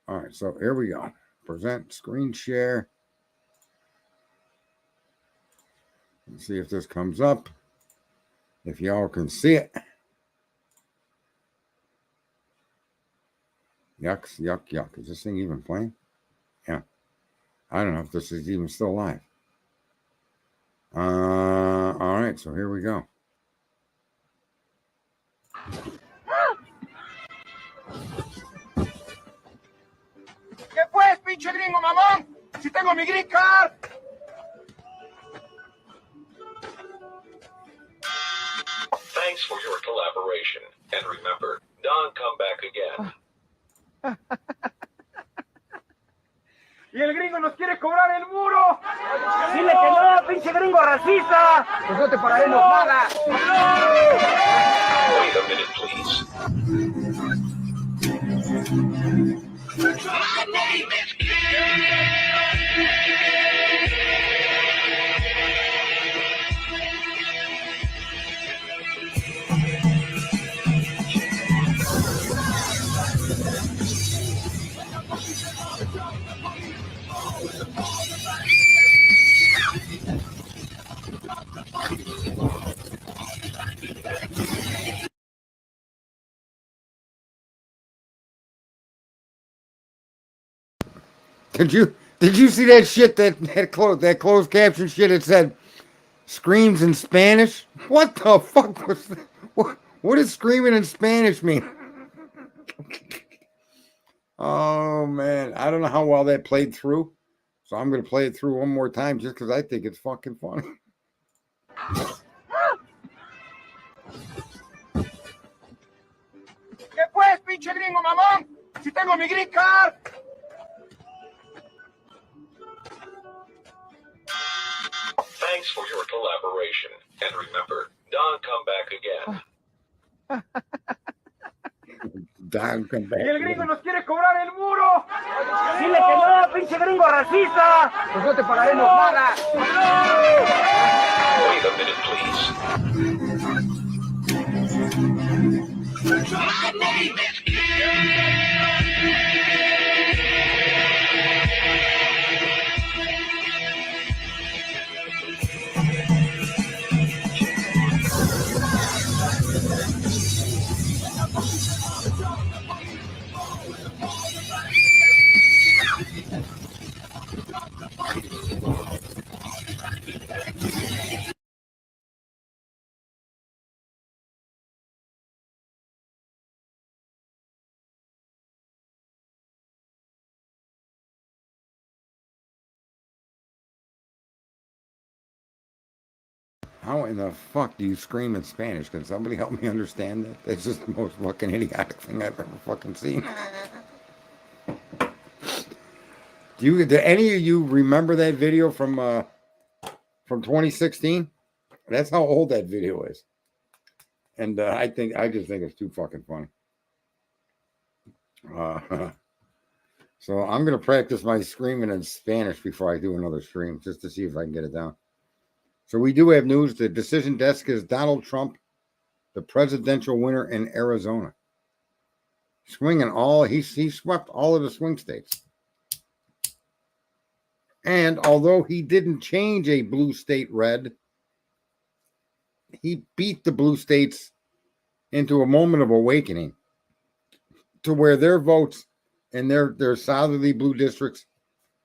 Speaker 1: All right, so here we go. Present screen share. Let's see if this comes up. If y'all can see it. Yucks, yuck, yuck. Is this thing even playing? Yeah. I don't know if this is even still live. All right, so here we go.
Speaker 5: ¿Qué pues, pinche gringo mamón? Si tengo mi green card.
Speaker 6: Thanks for your collaboration. And remember, don't come back again.
Speaker 5: Y el gringo nos quiere cobrar el muro. Dile que no, pinche gringo racista. Pues no te pagaremos nada.
Speaker 6: Wait a minute, please. My name is
Speaker 1: Did you see that shit that closed caption shit? It said screams in Spanish. What the fuck was that? What does screaming in Spanish mean? Oh man, I don't know how well that played through, so I'm gonna play it through one more time just because I think it's fucking funny.
Speaker 5: ¿Qué pues, pinche gringo mamón? Si tengo mi green card.
Speaker 6: Thanks for your collaboration. And remember, don't come back again.
Speaker 1: Don't come back.
Speaker 5: Y el gringo nos quiere cobrar el muro. Dile que no, pinche gringo racista. Pues no te pagaremos nada.
Speaker 6: Wait a minute, please. My name is
Speaker 1: How in the fuck do you scream in Spanish? Can somebody help me understand that? That's just the most fucking idiotic thing I've ever fucking seen. Do any of you remember that video from 2016? That's how old that video is. And I just think it's too fucking funny. So I'm gonna practice my screaming in Spanish before I do another stream, just to see if I can get it down. So we do have news. The decision desk is Donald Trump, the presidential winner in Arizona. Swinging he swept all of the swing states. And although he didn't change a blue state red, he beat the blue states into a moment of awakening to where their votes in their solidly blue districts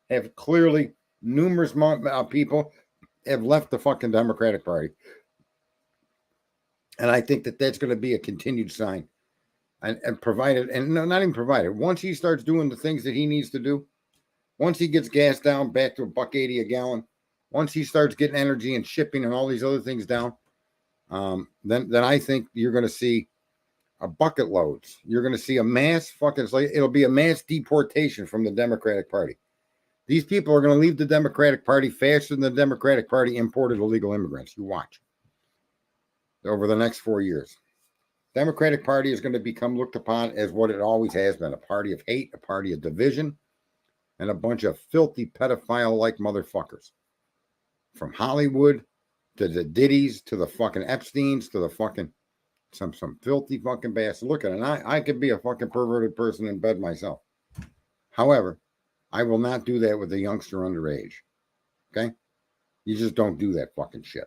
Speaker 1: have clearly, numerous people have left the fucking Democratic Party. And I think that that's going to be a continued sign. And provided, and no, not even provided, once he starts doing the things that he needs to do, once he gets gas down back to $1.80 a gallon, once he starts getting energy and shipping and all these other things down, then I think you're going to see a bucket loads. You're going to see a mass fucking, it'll be a mass deportation from the Democratic Party. These people are going to leave the Democratic Party faster than the Democratic Party imported illegal immigrants. You watch. Over the next 4 years. Democratic Party is going to become looked upon as what it always has been, a party of hate, a party of division, and a bunch of filthy pedophile-like motherfuckers. From Hollywood to the Diddies to the fucking Epsteins to the fucking some filthy fucking bastard. Look at it. I could be a fucking perverted person in bed myself. However, I will not do that with a youngster underage. Okay? You just don't do that fucking shit.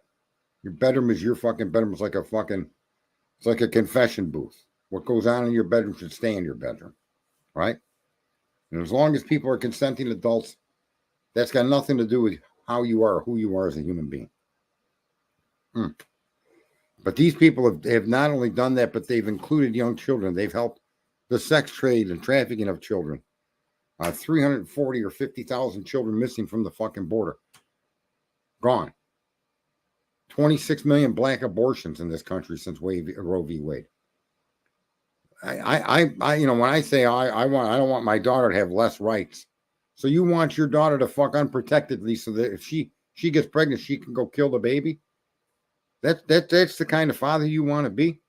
Speaker 1: Your bedroom is your fucking bedroom. It's like a confession booth. What goes on in your bedroom should stay in your bedroom. Right? And as long as people are consenting adults, that's got nothing to do with how you are or who you are as a human being. But these people have not only done that, but they've included young children. They've helped the sex trade and trafficking of children. 340 or 50,000 children missing from the fucking border. Gone. 26 million black abortions in this country since Roe v. Wade. I you know, when I say I don't want my daughter to have less rights. So you want your daughter to fuck unprotectedly so that if she gets pregnant, she can go kill the baby? That's the kind of father you want to be?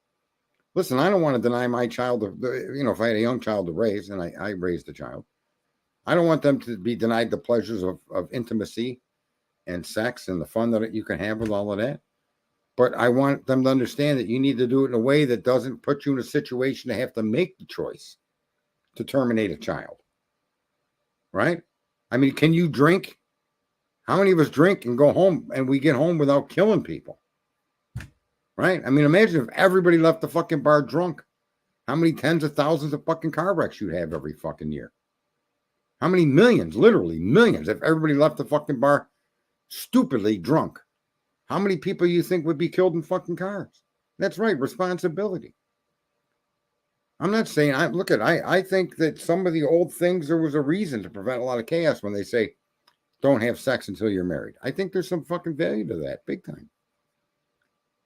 Speaker 1: Listen, I don't want to deny my child, if I had a young child to raise, and I raised a child, I don't want them to be denied the pleasures of intimacy and sex and the fun that you can have with all of that. But I want them to understand that you need to do it in a way that doesn't put you in a situation to have to make the choice to terminate a child. Right? I mean, can you drink? How many of us drink and go home and we get home without killing people? Right? I mean, imagine if everybody left the fucking bar drunk. How many tens of thousands of fucking car wrecks you'd have every fucking year? How many millions, literally millions, if everybody left the fucking bar stupidly drunk? How many people you think would be killed in fucking cars? That's right, responsibility. I'm not saying, I think that some of the old things, there was a reason to prevent a lot of chaos when they say, don't have sex until you're married. I think there's some fucking value to that, big time.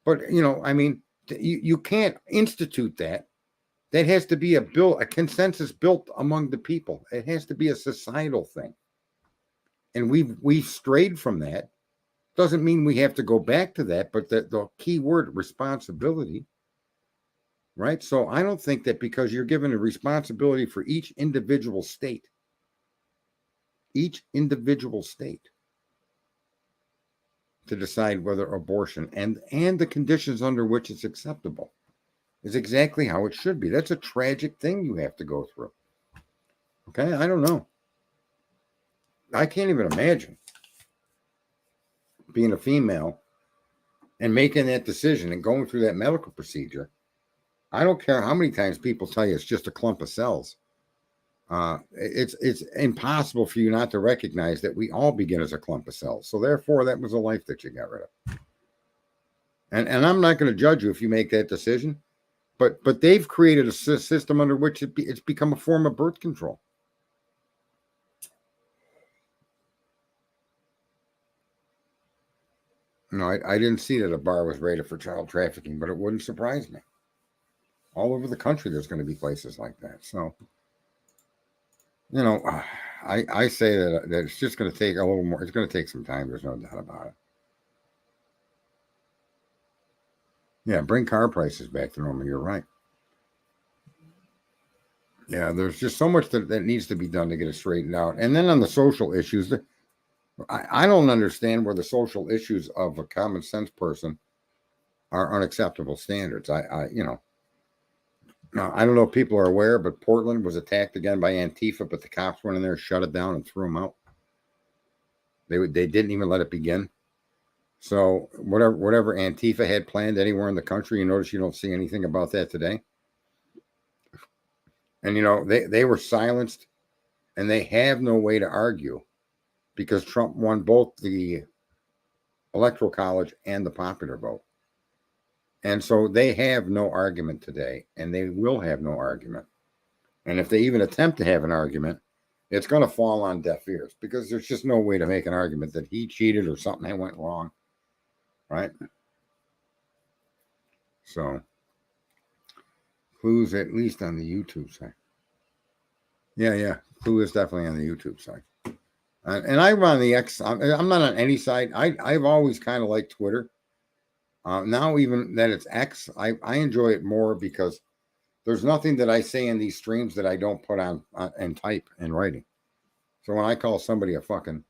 Speaker 1: But, I mean, you can't institute that. That has to be a consensus built among the people. It has to be a societal thing. And we've strayed from that. Doesn't mean we have to go back to that, but the key word, responsibility, right? So I don't think that because you're given a responsibility for each individual state, to decide whether abortion and the conditions under which it's acceptable is exactly how it should be. That's a tragic thing you have to go through. Okay? I don't know. I can't even imagine being a female and making that decision and going through that medical procedure. I don't care how many times people tell you it's just a clump of cells. It's impossible for you not to recognize that we all begin as a clump of cells. So therefore, that was a life that you got rid of. And I'm not going to judge you if you make that decision, but they've created a system under which it's become a form of birth control. No, I didn't see that a bar was raided for child trafficking, but it wouldn't surprise me. All over the country, there's going to be places like that. So, you know, I say that it's just going to take a little more. It's going to take some time. There's no doubt about it. Yeah, bring car prices back to normal. You're right. Yeah, there's just so much that needs to be done to get it straightened out. And then on the social issues, I don't understand where the social issues of a common sense person are unacceptable standards. Now, I don't know if people are aware, but Portland was attacked again by Antifa, but the cops went in there, shut it down, and threw them out. They didn't even let it begin. So whatever Antifa had planned anywhere in the country, you notice you don't see anything about that today. And, you know, they were silenced, and they have no way to argue because Trump won both the Electoral College and the popular vote. And so they have no argument today, and they will have no argument. And if they even attempt to have an argument, it's going to fall on deaf ears because there's just no way to make an argument that he cheated or something that went wrong. Right? So, Clue's at least on the YouTube side. Yeah. Clue is definitely on the YouTube side. And I'm on the X. I'm not on any side. I've always kind of liked Twitter. Now, even that it's X, I enjoy it more because there's nothing that I say in these streams that I don't put on and type in writing. So when I call somebody a fucking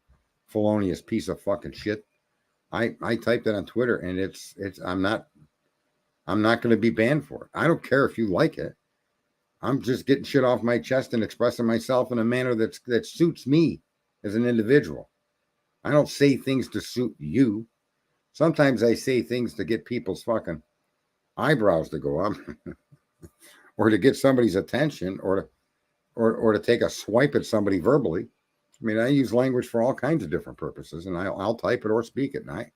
Speaker 1: felonious piece of fucking shit, I typed it on Twitter, and I'm not going to be banned for it. I don't care if you like it. I'm just getting shit off my chest and expressing myself in a manner that suits me as an individual. I don't say things to suit you. Sometimes I say things to get people's fucking eyebrows to go up, or to get somebody's attention, or to take a swipe at somebody verbally. I mean, I use language for all kinds of different purposes, and I'll type it or speak it. And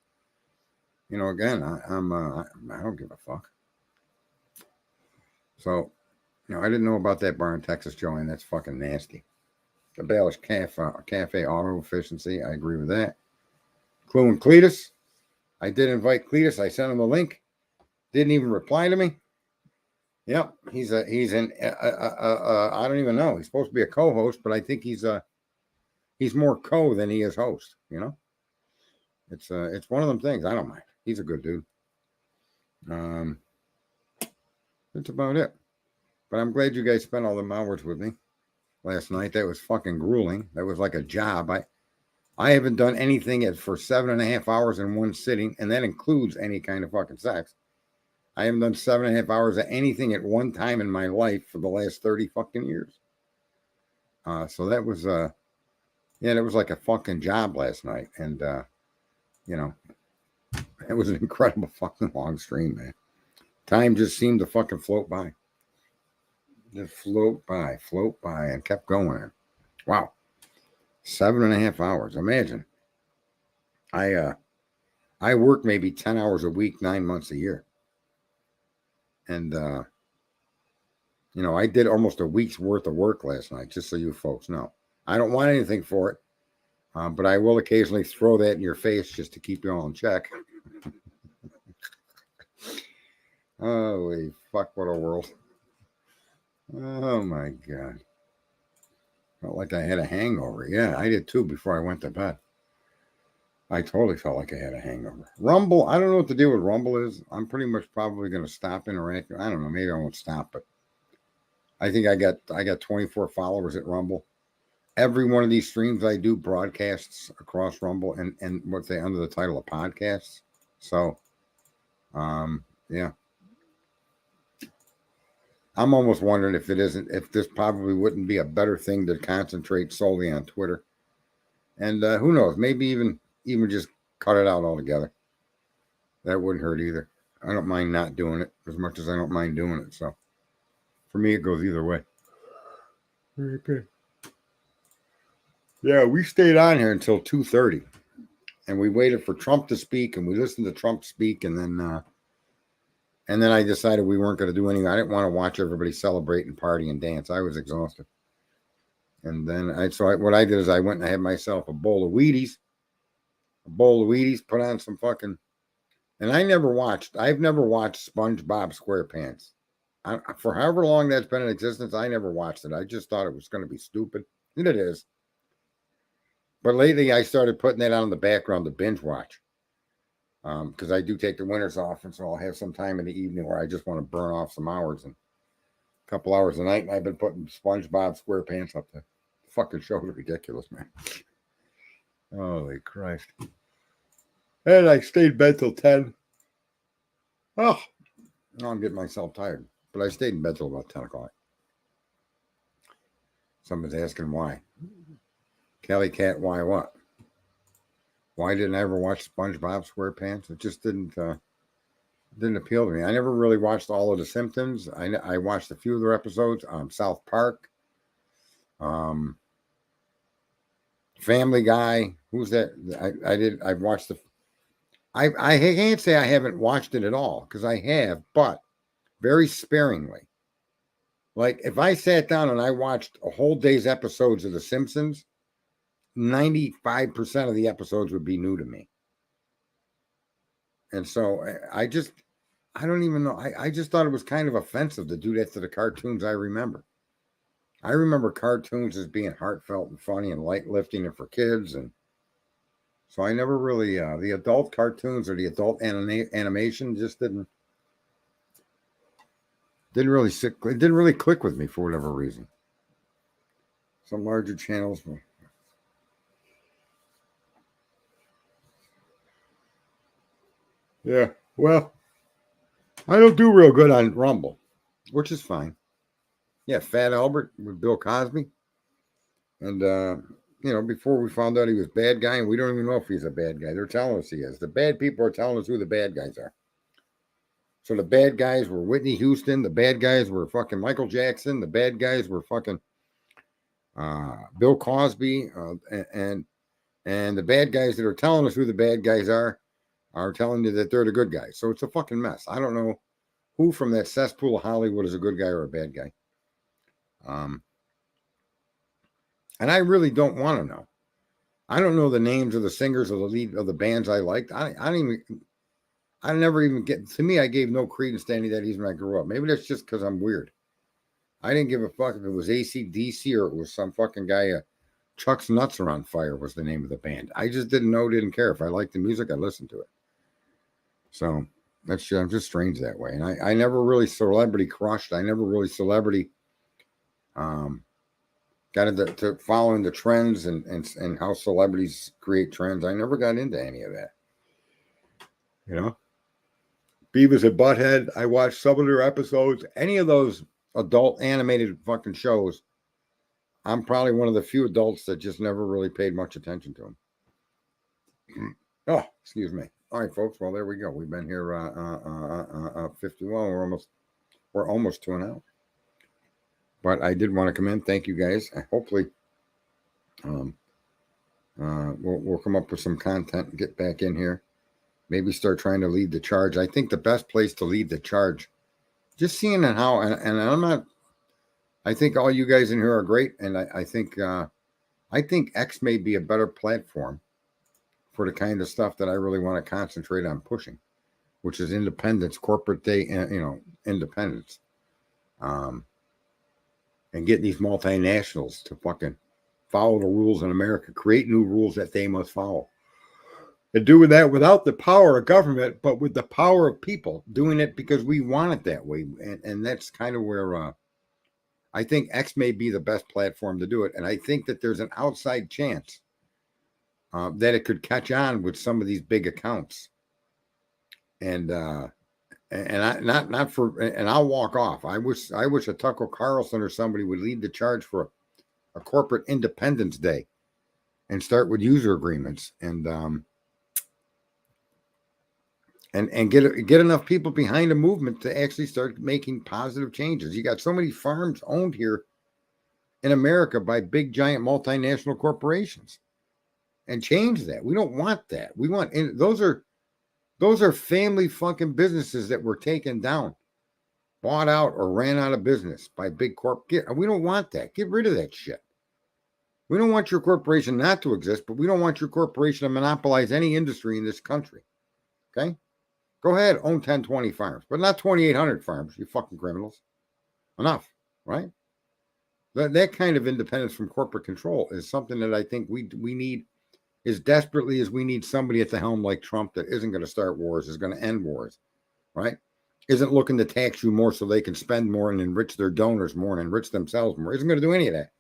Speaker 1: again, I don't give a fuck. So, I didn't know about that bar in Texas, Joanne. That's fucking nasty. The Baelish Cafe Auto Efficiency. I agree with that. Clue and Cletus. I did invite Cletus. I sent him a link. Didn't even reply to me. Yep, he's I don't even know. He's supposed to be a co-host, but I think he's more co than he is host. It's one of them things. I don't mind. He's a good dude. That's about it. But I'm glad you guys spent all them hours with me last night. That was fucking grueling. That was like a job. I haven't done anything for 7.5 hours in one sitting, and that includes any kind of fucking sex. I haven't done 7.5 hours of anything at one time in my life for the last 30 fucking years. So that was, that was like a fucking job last night. And, it was an incredible fucking long stream, man. Time just seemed to fucking float by. Just float by, and kept going. Wow. 7.5 hours. Imagine. I work maybe 10 hours a week, 9 months a year. And, I did almost a week's worth of work last night, just so you folks know. I don't want anything for it, but I will occasionally throw that in your face just to keep you all in check. Holy fuck, what a world. Oh, my God. Felt like I had a hangover. Yeah, I did too before I went to bed. I totally felt like I had a hangover. Rumble, I don't know what the deal with Rumble is. I'm pretty much probably going to stop interacting. I don't know. Maybe I won't stop, but I think I got 24 followers at Rumble. Every one of these streams I do broadcasts across Rumble and what they under the title of podcasts. So, yeah. I'm almost wondering if this probably wouldn't be a better thing to concentrate solely on Twitter. And who knows, maybe even just cut it out altogether. That wouldn't hurt either. I don't mind not doing it as much as I don't mind doing it. So for me, it goes either way. Okay. Yeah, we stayed on here until 2:30, and we waited for Trump to speak, and we listened to Trump speak, and then I decided we weren't going to do anything. I didn't want to watch everybody celebrate and party and dance. I was exhausted. And then what I did is I went and I had myself a bowl of Wheaties, put on some fucking And I've never watched SpongeBob SquarePants. For however long that's been in existence, I never watched it. I just thought it was going to be stupid. And it is. But lately I started putting that on in the background to binge watch. Because I do take the winters off, and so I'll have some time in the evening where I just want to burn off some hours and a couple hours a night, and I've been putting SpongeBob SquarePants up. The fucking show is ridiculous, man. Holy Christ. And I stayed in bed till 10. Oh, now I'm getting myself tired. But I stayed in bed till about 10 o'clock. Someone's asking why. Kelly Cat, why what? Why didn't I ever watch SpongeBob SquarePants? It just didn't appeal to me. I never really watched all of The Simpsons. I watched a few of their episodes. South Park. Family Guy. Who's that? I've watched I can't say I haven't watched it at all, because I have, but very sparingly. Like, if I sat down and I watched a whole day's episodes of The Simpsons, 95% of the episodes would be new to me. And so I don't even know. I just thought it was kind of offensive to do that to the cartoons I remember. I remember cartoons as being heartfelt and funny and light lifting and for kids. And so I never really, the adult cartoons or the adult animation just didn't really click with me for whatever reason. Some larger channels. Yeah, well, I don't do real good on Rumble, which is fine. Yeah, Fat Albert with Bill Cosby. And, before we found out he was a bad guy, and we don't even know if he's a bad guy. They're telling us he is. The bad people are telling us who the bad guys are. So the bad guys were Whitney Houston. The bad guys were fucking Michael Jackson. The bad guys were fucking Bill Cosby. And the bad guys that are telling us who the bad guys are telling you that they're the good guys. So it's a fucking mess. I don't know who from that cesspool of Hollywood is a good guy or a bad guy. And I really don't want to know. I don't know the names of the singers or the lead of the bands I liked. I never even get, to me, I gave no credence to any of that even when I grew up. Maybe that's just because I'm weird. I didn't give a fuck if it was AC/DC or it was some fucking guy, Chuck's Nuts Are on Fire was the name of the band. I just didn't care. If I liked the music, I listened to it. So I'm just strange that way. And I never really celebrity crushed. I never really celebrity got into following the trends and how celebrities create trends. I never got into any of that. Beavis and Butthead, I watched some of their episodes. Any of those adult animated fucking shows, I'm probably one of the few adults that just never really paid much attention to them. Oh, excuse me. All right, folks. Well, there we go. We've been here 51. We're almost to an hour. But I did want to come in. Thank you guys. Hopefully, we'll come up with some content and get back in here. Maybe start trying to lead the charge. I think the best place to lead the charge, just seeing how, and I'm not, I think all you guys in here are great. And I think X may be a better platform for the kind of stuff that I really want to concentrate on pushing, which is independence, corporate day, independence. And get these multinationals to fucking follow the rules in America, create new rules that they must follow. And doing that without the power of government, but with the power of people, doing it because we want it that way. And that's kind of where I think X may be the best platform to do it. And I think that there's an outside chance that it could catch on with some of these big accounts. And I'll walk off. I wish a Tucker Carlson or somebody would lead the charge for a corporate independence day and start with user agreements and get enough people behind a movement to actually start making positive changes. You got so many farms owned here in America by big giant multinational corporations, and change that. We don't want that. We want, and those are family fucking businesses that were taken down, bought out, or ran out of business by big corp. We don't want that. Get rid of that shit. We don't want your corporation not to exist, but we don't want your corporation to monopolize any industry in this country. Okay? Go ahead, own 10, 20 farms, but not 2,800 farms, you fucking criminals. Enough, right? That kind of independence from corporate control is something that I think we need as desperately as we need somebody at the helm like Trump that isn't going to start wars, is going to end wars, right? Isn't looking to tax you more so they can spend more and enrich their donors more and enrich themselves more. Isn't going to do any of that.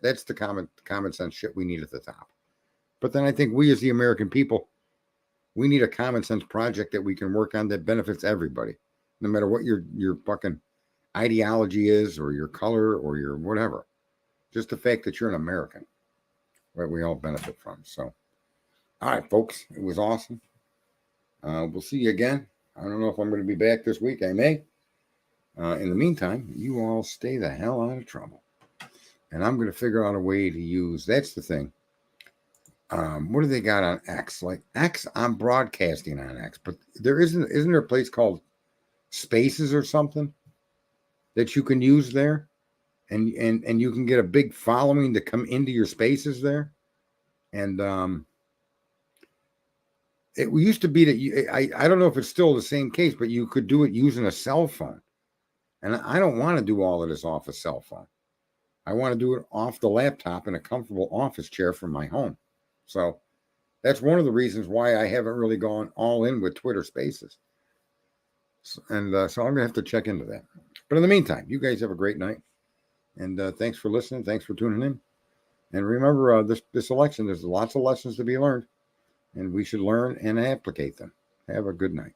Speaker 1: That's the common sense shit we need at the top. But then I think we as the American people, we need a common sense project that we can work on that benefits everybody, no matter what your fucking ideology is or your color or your whatever. Just the fact that you're an American, right? We all benefit from. So, all right, folks, it was awesome. We'll see you again. I don't know if I'm going to be back this week. I may. In the meantime, you all stay the hell out of trouble. And I'm going to figure out a way to use, that's the thing. What do they got on X? Like X, I'm broadcasting on X, but isn't there a place called Spaces or something that you can use there? And you can get a big following to come into your spaces there. And it used to be that I don't know if it's still the same case, but you could do it using a cell phone. And I don't want to do all of this off a cell phone. I want to do it off the laptop in a comfortable office chair from my home. So that's one of the reasons why I haven't really gone all in with Twitter Spaces. And so I'm going to have to check into that. But in the meantime, you guys have a great night. And thanks for listening. Thanks for tuning in. And remember, this election, there's lots of lessons to be learned. And we should learn and applicate them. Have a good night.